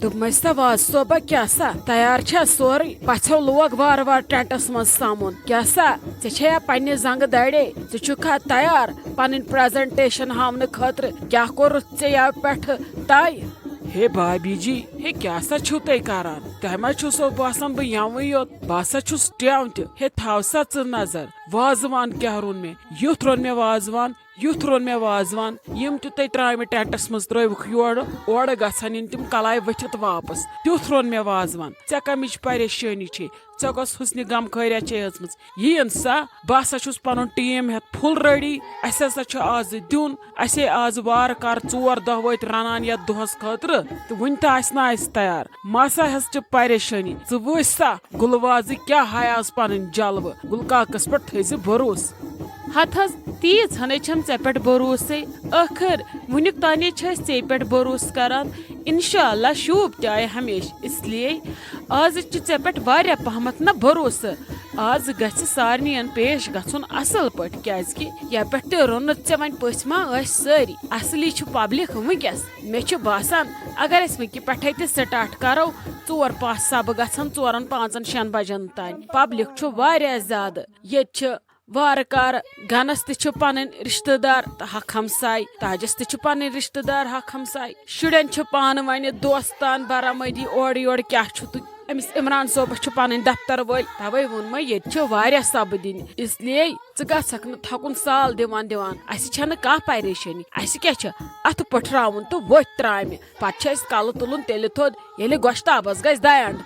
دوپمسا was صوبہ کیا سا تیار چھا سوری پژھو لوگ وار وار ٹینٹس مز سامون کیا سا ژےٚ پننہِ زنگہٕ دڑے ژٕ چھُکھا تیار پنٕنۍ پریزنٹیشن ہاونہٕ خٲطرٕ کیا کوٚرُتھ ژےٚ یوٕ پٮ۪ٹھٕ طے؟ ہے بھابی جی ہے کیا سا چھو تُہۍ کران تۄہہِ ما چھُ سو باسان بہٕ یوٕے یوت بہٕ ہسا چھُس ٹیو تہِ ہے تھاو سا ژٕ نظر وازوان کیاہ روٚن مےٚ یُتھ روٚن مےٚ وازوان یُتھ روٚن مےٚ وازوان یم تہِ تُہۍ ترٛامہِ ٹینٹس منٛز ترٲوِکھ یورٕ اورٕ گژھن یِن تِم کلاے ؤتھِتھ واپس تیُتھ روٚن مےٚ وازوان ژےٚ کمِچ پریشٲنی چھے ژےٚ کۄس حُسنہِ غم خٲریہ چھے ہیژمٕژ یِیِن سا بہٕ ہسا چھُس پنُن ٹیٖم ہٮ۪تھ فُل ریڈی اسہِ ہسا چھُ آز دیُن اسے آز وارٕ کار 4 دۄہ وٲتۍ رنان یتھ دۄہس خٲطرٕ تہٕ وُنہِ تہِ آسہِ نہٕ اسہِ تیار ما سا ہٮ۪س ژٕ پریشٲنی ژٕ وٕچھ سا گُلہٕ وازٕ کیاہ ہاے آز پنٕنۍ جلوٕ گُلہٕ کاکس پٮ۪ٹھ تھٲیزِ بھروسہٕ ہتھ حظ تیٖژ ہنٕے چھم ژےٚ پٮ۪ٹھ بھروسے ٲخر وُنیُک تانے چھِ أسۍ ژےٚ پٮ۪ٹھ بھروسہٕ کران انشاء اللہ شوٗب تہِ آیہِ ہمیشہِ اس لیے آز چھِ ژےٚ پٮ۪ٹھ واریاہ پہمتھ نہ بھروسہٕ آز گژھِ سارنٕین پیش گژھُن اصل پٲٹھۍ کیازکہِ یپھ پٮ۪ٹھ تہِ روٚنُتھ ژےٚ وۄنۍ پٔژھۍ ما ٲسۍ سٲری اصلی چھُ پبلک وٕنکیٚس مےٚ چھُ باسان اگر أسۍ وٕنکہِ پٮ۪ٹھے تہِ سٹارٹ کرو 4-5 سبہٕ گژھن 4-5-6 بجن تانۍ پبلک چھُ واریاہ زیادٕ ییٚتہِ چھِ وارٕ کارٕ گنس تہِ چھِ پنٕنۍ رشتہٕ دار تہٕ حق ہمساے تاجس تہِ چھِ پنٕنۍ رشتہٕ دار حق ہمساے شُرٮ۪ن چھِ پانہٕ وَنہِ دوستان برآمدی اورٕ یورٕ کیاہ چھُ تہٕ أمِس عمران صٲبس چھُ پنٕنۍ دفتر وٲلۍ توے ووٚن مےٚ ییٚتہِ چھِ واریاہ سبہٕ دِنہِ اس لیے ژٕ گژھکھ نہٕ تھکُن سال دِوان اسہِ چھنہٕ کانٛہہ پریشٲنی اسہِ کیاہ چھِ اتھٕ پٔٹھراوُن تہٕ ؤتھۍ ترامہِ پتہٕ چھِ اسہِ کلہٕ تُلُن تیٚلہِ تھوٚد ییٚلہِ گۄشتابس گژھِ دینٛڈ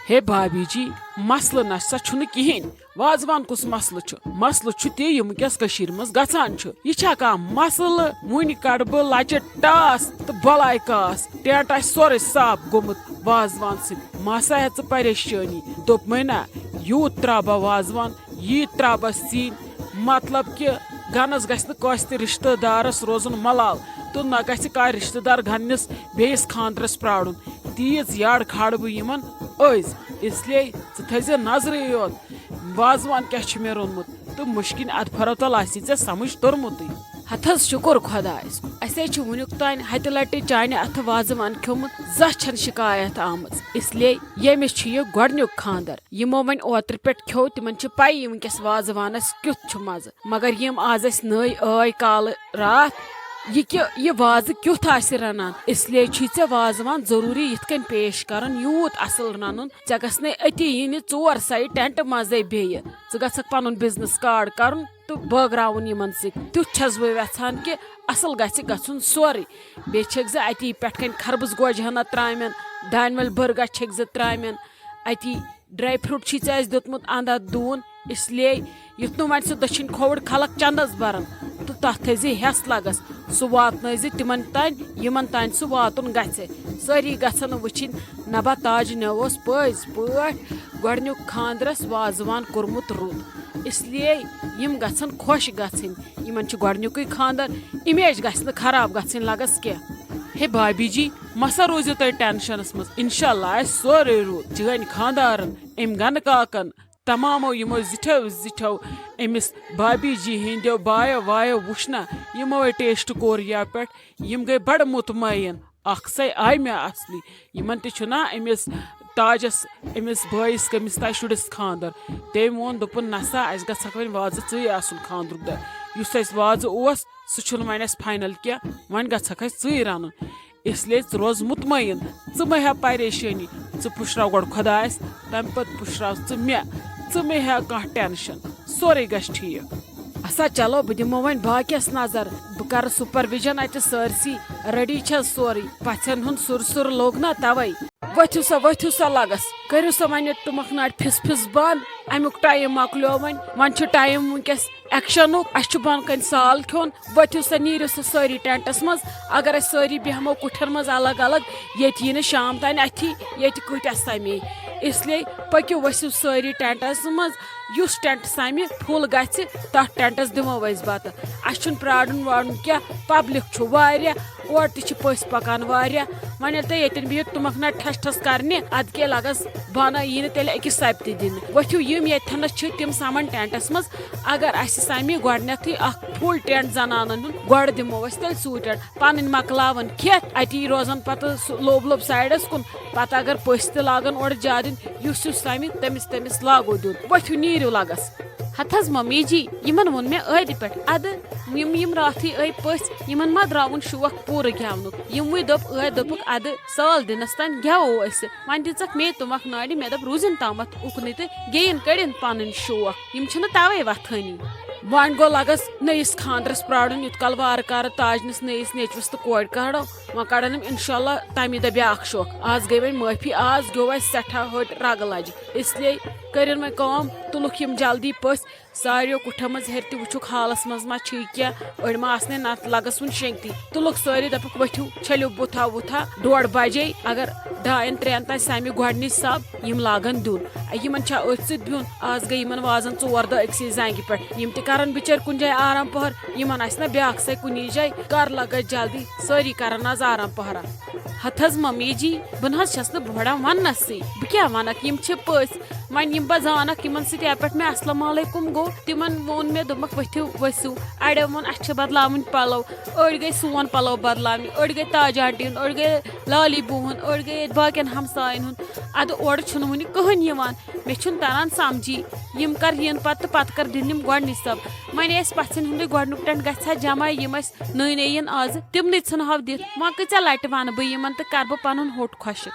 ہے بھابی جی مسلہٕ نسا چھُنہٕ کِہیٖنۍ وازوان کُس مسلہٕ چھُ مسلہٕ چھُ تی یہِ وٕنکیٚس کٔشیٖرِ منٛز گژھان چھُ یہِ چھا کانٛہہ مسلہٕ وُنہِ کڑٕ بہٕ لچہِ ٹاس تہٕ بلاے کاس ٹینٹ آسہِ سورُے صاف گوٚمُت وازوان سۭتۍ ما سا ہٮ۪ژٕ پریشٲنی دوٚپمَے نہ یوٗت تراو بہٕ وازوان ییٖتۍ تراو بہٕ سِنۍ مطلب کہِ گنس گژھِ نہٕ کٲنٛسہِ تہِ رشتہٕ دارس روزُن ملال تہٕ نہ گژھِ کانٛہہ رشتہٕ دار گننِس بیٚیِس خانٛدرس پرٛارُن تیٖژ یڈ کھالہٕ بہٕ یِمن أزۍ اس لیے ژٕ تھٲیزِ نظرٕے یوت وازوان کیاہ چھُ مےٚ روٚنمُت تہٕ مُشکِن ادفرتل آسی ژےٚ سمجھ توٚرمُتٕے ہتھ حظ شُکر خۄدایس کُن اسے چھُ وُنیُک تانۍ ہتہِ لٹہِ چانہِ اتھٕ وازوان کھیوٚمُت زانٛہہ چھنہٕ شکایت آمٕژ اس لیے ییٚمِس چھُ یہِ گۄڈنیُک خانٛدر یِمو وۄنۍ اوترٕ پٮ۪ٹھ کھیوٚو تِمن چھِ پایی وٕنکیٚس وازوانس کیُتھ چھُ مزٕ مگر یِم آز اسہِ نٔے ٲے کالہٕ راتھ یہِ وازٕ کیُتھ آسہِ رنان اس لیے چھُے ژےٚ وازوان ضروٗری یِتھ کٔنۍ پیش کرُن یوٗت اصل رنُن ژےٚ گژھنَے أتی یِنہِ 4 سایہِ ٹینٹ منٛزے بیٚیہِ ژٕ گژھکھ پنُن بِزنس کارڈ کرُن تہٕ بٲگراوُن یِمن سۭتۍ تیُتھ چھس بہٕ یژھان کہِ اصل گژھِ گژھُن سورُے بیٚیہِ چھکھ زِ اتی پٮ۪ٹھ کَنۍ خربٕز گوجہِ ہنا ترامٮ۪ن دانہِ ول بٔرگا چھکھ زِ ترامٮ۪ن اتی ڈراے فروٗٹ چھی ژےٚ اَسہِ دیُتمُت اندر دوٗن اس لیے یُتھ نہٕ وۄنۍ سُہ دٔچھِنۍ کھووُر خلق چندس برن تہٕ تتھ تھٲیزِ ہٮ۪س لگس سُہ واتنٲیزِ تِمن تانۍ یِمن تانۍ سُہ واتُن گژھِ سٲری گژھن وٕچھِنۍ نبا تاج نےٚ اوس پٔزۍ پٲٹھۍ گۄڈنیُک خانٛدرس وازوان کوٚرمُت رُت اس لیے یِم گژھن خۄش گژھٕنۍ یِمن چھُ گۄڈنیُکُے خانٛدر اِمیج گژھِ نہٕ خراب گژھٕنۍ لگس کینٛہہ ہے بھابی جی مسا روزِو تُہۍ ٹینشنس منٛز انشاء اللہ آسہِ سورُے رُت چٲنۍ خانٛدارن أمۍ گنہٕ کاکن تمامو یِمو زِٹھیو أمِس بھابی جی ہٕنٛدیو بایو وایو وٕچھ نہ یِموے ٹیسٹ کوٚر یپھ پٮ۪ٹھ یِم گٔے بڑٕ مطمعین اکھ سَے آیہِ مےٚ اصلی یِمن تہِ چھُ نہ أمِس تاجس أمِس بٲیِس کٔمِس تانۍ شُرِس خانٛدر تٔمۍ ووٚن دوٚپُن نسا اَسہِ گژھکھ وۄنۍ وازٕ ژٕے آسُن خانٛدرُک دۄہ یُس اَسہِ وازٕ اوس سُہ چھُنہٕ وۄنۍ اَسہِ فاینل کینٛہہ وۄنۍ گژھکھ اَسہِ ژٕے رنُن اس لیے ژٕ روز مطمعین ژٕ مہ ہےٚ پریشٲنی ژٕ پُشراو گۄڈٕ خۄدایس تمہِ پتہٕ پُشراو ژٕ مےٚ ژٕ مہ ہےٚ کانٛہہ ٹینشن سورُے گژھِ ٹھیٖک اسا چلو بہٕ دِمو وۄنۍ باقیس نظر بہٕ کرٕ سُپروِجن اتہِ سٲرسٕے ریڈی چھس سورُے پژھٮ۪ن ہُنٛد سُر لوٚگ نا توے ؤتھِو سا لگس کٔرِو سا وۄنۍ تُمبکھ نارِ پھِس پھِس بنٛد امیُک ٹایم مۄکلیو وۄنۍ چھُ ٹایم وٕنکیٚس ایکشنُک اسہِ چھُ بۄن کَنۍ سال کھیوٚن ؤتھِو سا نیٖرِو سا سٲری ٹینٹس منٛز اگر أسۍ سٲری بیہمو کُٹھٮ۪ن منٛز الگ الگ ییٚتہِ یی نہٕ شام تانۍ اَتھی ییٚتہِ کۭتیاہ سَمے اس لیے پٔکِو ؤسِو سٲری ٹینٹس منٛز یُس ٹینٹ سَمہِ فُل گژھِ تتھ ٹینٹس دِمو أسۍ بتہٕ اسہِ چھُنہٕ پرارُن وارُن کینٛہہ پبلک چھُ واریاہ اور تہ پٔژھۍ پکان واریاہ وۄنۍ ییٚلہِ تُہۍ ییٚتٮ۪ن بِہِو تُمبکھ نہ ٹھس ٹھس کرنہِ ادٕ کیٛاہ لگس بانہ یی نہٕ تیٚلہِ أکِس سبہِ تہِ دِنہٕ ؤتھِو یِم ییٚتھنس چھِ تِم سمان ٹینٹس منٛز اگر اسہِ سمہِ گۄڈنیتھٕے اکھ فُل ٹینٹ زنانن ہُنٛد گۄڈٕ دِمو أسۍ تیٚلہِ سُے ٹینٹ پنٕنۍ مۄکلاون کھٮ۪تھ اتی روزان پتہٕ سُہ لوٚب لوٚب سایڈس کُن پتہٕ اگر پٔژھۍ تہِ لاگن اورٕ زیادٕ دِنۍ یُس یُس سمہِ تٔمِس لاگو دیُن ؤتھِو نیٖرِو لگس ہتھ حظ ممی جی یمن ووٚن مےٚ ٲدِ پٮ۪ٹھ ادٕ یم راتھٕے آے پٔژھۍ یمن ما درٛاوُن شوق پوٗرٕ گٮ۪ونُک یِموٕے دوٚپ ٲدۍ دوٚپُکھ ادٕ سال دِنس تانۍ گٮ۪وو أسۍ وۄنۍ دِژکھ مے تُمبکھ نارِ مےٚ دوٚپ روٗزِن تامتھ اُکنٕے تہٕ گیٚیِن کٔڑِن پنٕنۍ شوق یم چھِنہٕ توے وتھٲنی وۄنۍ گوٚو لگس نٔیِس خاندرس پرارُن یُت کال وارٕ کارٕ تاجنس نٔیِس نیچوِس تہٕ کورِ کڑو وۄنۍ کڑن یِم انشاءاللہ تمی دۄہ بیاکھ شوق آز گٔے وۄنۍ معٲفی آز گیوٚو اسہِ سٮ۪ٹھاہ ۂٹۍ رگہٕ لجہِ اسلیے کٔرِن وۄنۍ کٲم تُلُکھ یِم جلدی پٔژھۍ ساروِیو کُٹھو منٛز ہیٚرِ تہِ وٕچھُکھ حالس منٛز ما چھِ کینٛہہ أڑۍ ما آسنَے نتہٕ لگس وُنہِ شینگتی تُلُکھ سٲری دپُکھ ؤتھِو چھٔلِو بُتھا وُتھا 2:30 بجے اگر 2-3 تانۍ سمہِ گۄڈنِچ سب یِم لاگن دیُن یِمن چھا أتھۍ سۭتۍ بِہُن آز گٔے یِمن وازن 4 دۄہ أکسٕے زنگہِ پٮ۪ٹھ یِم تہِ کرن بِچٲرۍ کُنہِ جایہِ آرام پہر یِمن آسہِ نا بیاکھ سٕے کُنی جایہِ کر لگس جلدی سٲری کرن آز آرام پہرا ہتھ حظ ممی جی بہٕ نہ حظ چھس نہٕ بۄڑان وننسٕے بہٕ کیٛاہ ونکھ یِم چھِ پٔژھۍ وۄنۍ یِم بہٕ زانکھ یِمن سۭتۍ یپہِ پٮ۪ٹھ مےٚ السلام علیکُم گوٚو تِمن ووٚن مےٚ دوٚپمکھ ؤتھِو ؤسِو اڑیو ووٚن اسہِ چھِ بدلاوٕنۍ پلو أڑۍ گٔے سون پلو بدلاونہِ أڑۍ گٔے تاج آنٹی ہُنٛد أڑۍ گٔے لالی بوٗ ہُنٛد أڑۍ گٔے ییٚتہِ باقین ہمساین ہُنٛد ادٕ اورٕ چھُنہٕ وُنہِ کٕہٕنۍ یِوان مےٚ چھُنہٕ تران سمجھی یِم کر یِن پتہٕ کر دِنۍ یِم گۄڈنِچ سب وۄنۍ ٲسۍ پژھٮ۪ن ہُنٛدُے گۄڈنیُک ٹینٹ گژھِ ہا جمع یِم ٲسۍ نٔے یِن آزٕ تِمنٕے ژھٕنہو دِتھ وۄنۍ کۭژاہ لٹہِ ونہٕ بہٕ یِمن تہٕ کرٕ بہٕ پنُن ہوٚٹ خۄشک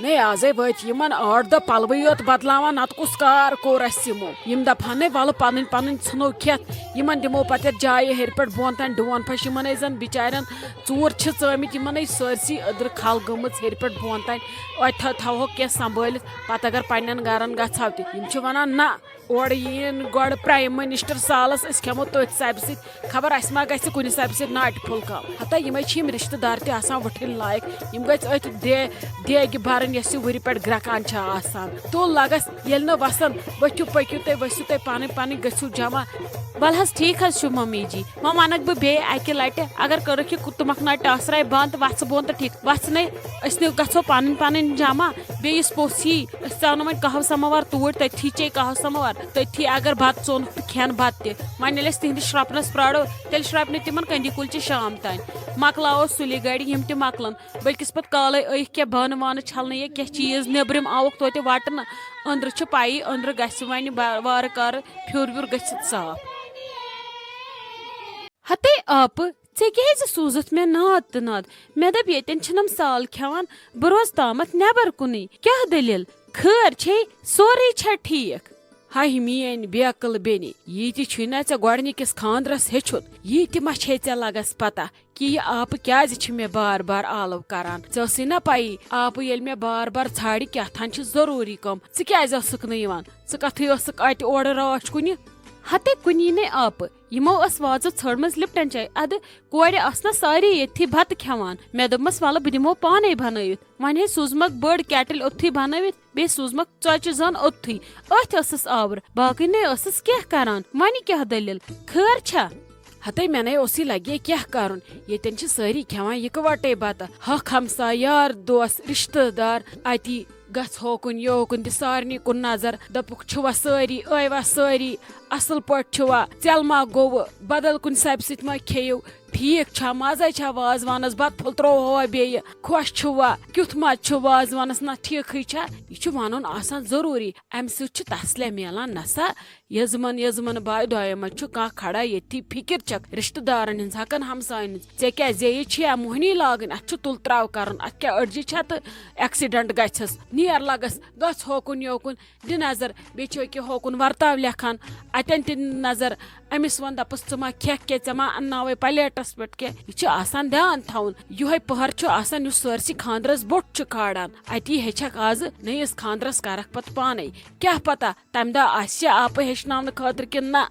نے آزے وٲتۍ یِمن 8 دۄہ پلوٕے یوت بدلاوان نتہٕ کُس کار کوٚر اسہِ یِمو یِم دپہن نے ولہٕ پنٕنۍ ژھٕنو کھٮ۪تھ یِمن دِمو پتہٕ یتھ جایہِ ہیٚرِ پٮ۪ٹھ بۄن تانۍ ڈوٗن پھش یِمن ٲسۍ زن بِچارٮ۪ن ژوٗر چھِ ژٲمٕتۍ یِمن ٲسۍ سٲرسٕے أدرٕ کھل گٔمٕژ ہیٚرِ پٮ۪ٹھ بۄن تانۍ اتہِ تھاوہوکھ کینٛہہ سنبھٲلِتھ پتہٕ اگر پننٮ۪ن گرن گژھہو تہِ یِم چھِ ونان نہ اورٕ یِن گۄڈٕ پرایم منسٹر سالس أسۍ کھٮ۪مو تٔتھۍ سبہِ سۭتۍ خبر اسہِ ما گژھِ کُنہِ سبہِ سۭتۍ ناٹہِ پھوٚل کم ہتا یِمے چھِ یِم رشتہٕ دار تہِ آسان وٕٹھٕنۍ لایق یِم گژھِ أتھۍ دیگہِ بھرٕنۍ یۄس یہِ وُرِ پٮ۪ٹھ گرٛٮ۪کان چھِ آسان تُل لگس ییٚلہِ نہٕ وسان ؤتھِو پٔکِو تُہۍ ؤسِو تُہۍ پنٕنۍ گٔژھِو جمع ول حظ ٹھیٖک حظ چھُ ممی جی وۄنۍ ونکھ بہٕ بیٚیہِ اکہِ لٹہِ اگر کٔرٕکھ یہِ تُمبکھ نارِ ٹاسراے بنٛد تہٕ وژھٕ بۄن تہٕ ٹھیٖک وژھ نے أسۍ نہٕ گژھو پنٕنۍ جمع بیٚیہِ یُس پوٚژھ یی أسۍ ژاونو وۄنۍ قہوٕ سماوار توٗرۍ تٔتھی چے قہوٕ سماوار تٔتھی اگر بتہٕ ژوٚنُکھ تہٕ کھٮ۪ن بتہٕ تہِ وۄنۍ ییٚلہِ أسۍ تِہنٛدِس شرٛپنس پرارو تیٚلہِ شرٛپنہِ تِمن کنٛدی کُلچہِ شام تانۍ مۄکلاوو سُلہِ گرِ یِم تہِ مۄکلن بٔلکِس پتہٕ کالے أیِکھ کینٛہہ بانہٕ وانہٕ چھلنہٕ یا کینٛہہ چیٖز نیبرِم آوُکھ توتہِ وٹنہٕ أنٛدرٕ چھِ پایی أنٛدرٕ گژھِ وۄنۍ وارٕ کارٕ پھیُر ویُر گٔژھِتھ صاف ہتے آپہٕ ژےٚ کیٛازِ سوٗزُتھ مےٚ ناد تہٕ ناد مےٚ دوٚپ ییٚتٮ۪ن چھِنم سال کھٮ۪وان بہٕ روزٕ تامتھ نٮ۪بر کُنُے کیٛاہ دٔلیٖل خٲر چھے سورُے چھا ٹھیٖک ہاے میٲنۍ بیکل بیٚنہِ یہِ تہِ چھُے نا ژےٚ گۄڈنِکِس خاندرس ہیٚچھُن یہِ تہِ ما چھے ژےٚ لگس پتہ کہِ یہِ آپہٕ کیٛازِ چھِ مےٚ بار بار آلو کران ژےٚ ٲسٕے نا پایی آپہٕ ییٚلہِ مےٚ بار بار ژھانڈِ کیٛاہتھان چھِ ضروٗری کٲم ژٕ کیٛازِ ٲسٕکھ نہٕ یِوان ژٕ کتھٕے ٲسٕکھ اتہِ اورٕ راچھ کُنہِ ہتے کُنی نے آپہٕ یِمو ٲس وازٕ ژھٲڑمٕژ لپٹن چاے ادٕ کورِ آسہٕ نا سارے ییٚتھی بتہٕ کھٮ۪وان مےٚ دوٚپمس ولہٕ بہٕ دِمو پانے بنٲوِتھ وۄنۍ ہے سوٗزمکھ بٔڑ کیٹل اوٚتتھٕے بنٲوِتھ بیٚیہِ سوٗزمکھ ژۄچہِ زن اوٚتتھٕے أتھۍ ٲسٕس آور باقٕے نے ٲسٕس کیٛاہ کران وۄنۍ کیٛاہ دٔلیٖل خٲر چھا ہتے مےٚ نے اوسُے لگے کیٛاہ کرُن ییٚتٮ۪ن چھِ سٲری کھٮ۪وان اِکوٹے بتہٕ حق ہمساے یار دوس رشتہٕ دار اتی گژھ ہوکُن یوکُن دِ سارنٕے کُن نظر دپُکھ چھُوا سٲری ٲیوا سٲری اصل پٲٹھۍ چھُوا ژٮ۪ل ما گوٚوٕ بدل کُنہِ سبہِ سۭتۍ ما کھیٚیِو ٹھیٖک چھا مزے چھا وازوانس بتہٕ پھوٚل تروووا بیٚیہِ خۄش چھُوا کیُتھ مزٕ چھُ وازوانس نہ ٹھیٖکھٕے چھا یہِ چھُ ونُن آسان ضروٗری امہِ سۭتۍ چھُ تسلیہ میلان نسا یزمن باے دۄیو منٛز چھُ کانٛہہ کھڑا ییٚتھی فِکر چھکھ رشتہٕ دارن ہٕنٛز حقن ہمساین ہٕنٛز ژےٚ کیٛاہ زیٚیہِ چھیا موہنی لاگٕنۍ اتھ چھُ تُل تراو کرُن اتھ کیٛاہ أڑجہِ چھا تہٕ ایکسیڈنٹ گژھٮ۪س نیر لگس گژھ ہوکُن یوکُن دِ نظر بیٚیہِ چھِ أکیاہ ہوکُن ورتاو لیکھان اتٮ۪ن تہِ نظر أمِس ووٚن دپس ژٕ ما کھٮ۪کھ کینٛہہ ژےٚ ما انناوے پلیٹس پٮ۪ٹھ کینٛہہ یہِ چھُ آسان دھیان تھاوُن یِہوے پٔہر چھُ آسان یُس سٲرسٕے خاندرس بوٚٹھ چھُ کھالان اتی ہیٚچھکھ آزٕ نٔیِس خاندرس کرکھ پتہٕ پانے کیٛاہ پتہ تمہِ دۄہ آسہِ آپہٕ ہیٚچھناونہٕ خٲطرٕ کِنہٕ نہ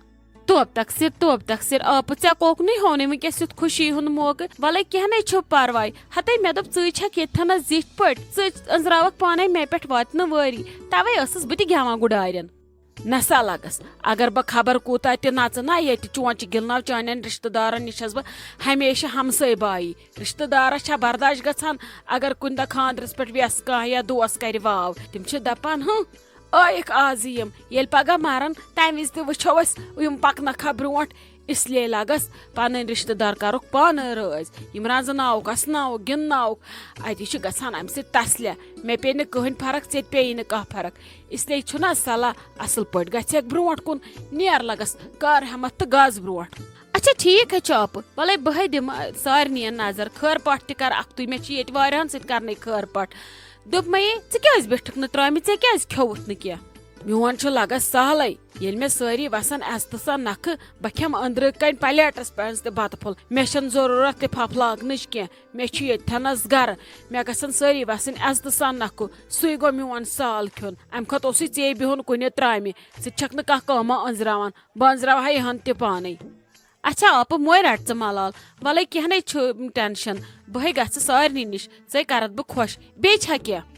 توب تقسیر آپہٕ ژےٚ کوٚرُکھ نہٕ ہونٕے وٕنکیٚس یُتھ خوشی ہُنٛد موقعہٕ وَلے کینٛہہ نَے چھُ پرواے ہتے مےٚ دوٚپ ژٕے چھکھ ییٚتھنس زِٹھۍ پٲٹھۍ ژٕ أنٛزراوکھ پانے مےٚ پٮ۪ٹھ واتہِ نہٕ وٲری توے ٲسٕس بہٕ تہِ گٮ۪وان گُڈارٮ۪ن نسا لگس اگر بہ خبر کوتاہ تہ نژ نا ییٚتہِ چونچہِ گِلناو چانٮ۪ن رشتہٕ دارن نِش چھس بہ ہمیشہ ہمساے بائی رشتہٕ دارس چھا برداش گژھان اگر کُنہِ دۄہ خاندرس پٮ۪ٹھ وٮ۪س کانٛہہ یا دوس کرِ واو تِم چھِ دپان ٲیِکھ آز یِم ییٚلہِ پگاہ مرن تمہِ وِزِ تہِ وٕچھو أسۍ یِم پکنکھا برونٛٹھ اس لیے لگس پنٕنۍ رشتہٕ دار کرُکھ پانہٕ رٲزۍ یِم رنزناوُکھ اسناوُکھ گِنٛدناوُکھ اتی چھُ گژھان امہِ سۭتۍ تسلیہ مےٚ پیٚیہِ نہٕ کٕہٕنۍ فرق ژےٚ تہِ پیٚیی نہٕ کانٛہہ فرق اس لیے چھُنہ صلح اصل پٲٹھۍ گژھٮ۪کھ برونٛٹھ کُن نیر لگس کر ہٮ۪متھ تہٕ گژھ برونٛٹھ. اچھا ٹھیٖک ہے چھُ اپہٕ وَلے بہے دِمہٕ سارنٕے نظر خٲر پاٹھ تہِ کر اکھتُے مےٚ چھِ ییٚتہِ واریاہن سۭتۍ کرنے خٲر پاٹھ دوٚپ مے ژٕ کیٛازِ بیٹھکھ نہٕ ترٛامہِ ژےٚ کیٛازِ کھیوٚوُتھ نہٕ کینٛہہ. میون چھُ لگس سہلے ییٚلہِ مےٚ سٲری وسن عزتہٕ سان نکھٕ بہٕ کھٮ۪مہٕ أنٛدرٕ کنۍ پلیٹس پٮ۪ٹھ تہِ بتہٕ پھوٚل مےٚ چھنہٕ ضروٗرت تہِ پھپھ کینٛہہ مےٚ چھُ ییٚتھٮ۪نس گرٕ مےٚ گژھن سٲری وسٕنۍ عزتہٕ سان نکھٕ سُے گوٚو میون سال کھیوٚن امہِ کھۄتہٕ اوسُے ژےٚ بِہُن کُنہِ ترامہِ ژٕ تہِ چھکھ نہٕ کانٛہہ کٲما أنٛزراوان بہٕ أنٛزراوہا یِہن تہِ پانے. اچھا اپہٕ موے رٹ ژٕ ملال وَلے کینٛہہ نَے چھُ ٹٮ۪نشن بہے گژھٕ سارنٕے نِش ژے کرتھ بہٕ خۄش بیٚیہِ چھا کینٛہہ.